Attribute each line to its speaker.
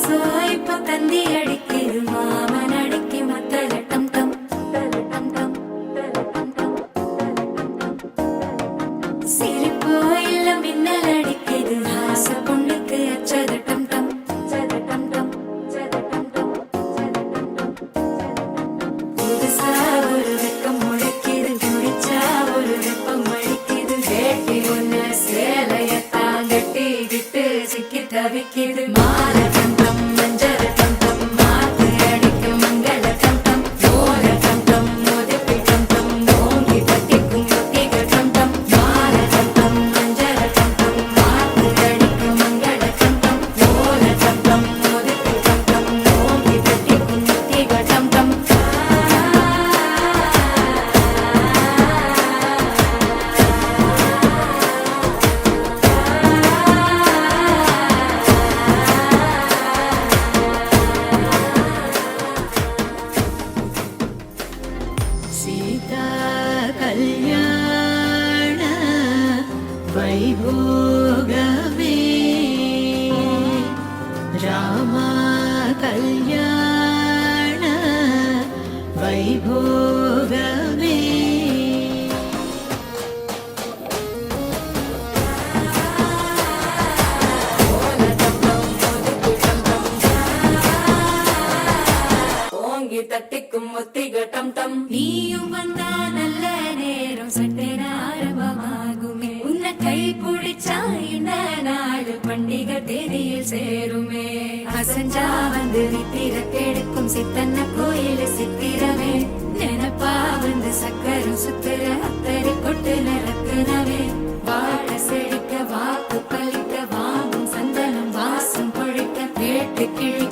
Speaker 1: இப்போ தந்தி அடிக்குது மாமன் அடிக்கு மத்தல டம் டம் டம் டம் சிரிப்போ இல்ல மின்னல் அடிக்குது ஆசை பொண்ணுக்கு அச்சத டம் டம் டம் டம் புதுசா ஒரு வெக்கம் முளைக்குது குடிச்சா ஒரு வெப்பம் அடிக்குது வேட்டி ஒண்ணு சேலையத்தான் கட்டி கிட்டு சிக்கி தவிக்குது மாலை டம் டம் மஞ்சள் டம் டம் மாத்து அடிக்க மங்கள டம் டம் ஓர டம் டம் மோதிப்பி டம் டம் ஓங்கி தட்டிக்கும் ஒத்திக டம் டம் மாலை டம் டம் மஞ்சள் டம் டம் மாத்து அடிக்க மங்கள டம் டம் ஓர டம் டம் மோதிப்பி டம் டம் ஓங்கி தட்டிக்கும் ஒத்திக டம் டம் சீதா கல்யாண வைபோகமே ராமா கல்யாண வைபோகமே ஓங்கி தட்டிக்கும் ஒத்திக டம் டம் நீயும் வந்தா நல்ல நேரம் சட்டென ஆரம்பமாகுமே உன்னை கை பிடிச்சா இந்த நாடு பண்டிகை தேதியில் சேருமே அசஞ்சா வந்து நித்திர கெடுக்கும் சித்தன்ன கோயில் சித்திரமே நினப்பா வந்து சக்கரம் சுத்துற அத்தரி கொட்டு நிறக்குனவே வாழ செழிக்க வாக்கு பலிக்க வாங்கும் சந்தனம் வாசம் பொழிக்க கேட்டு கிழி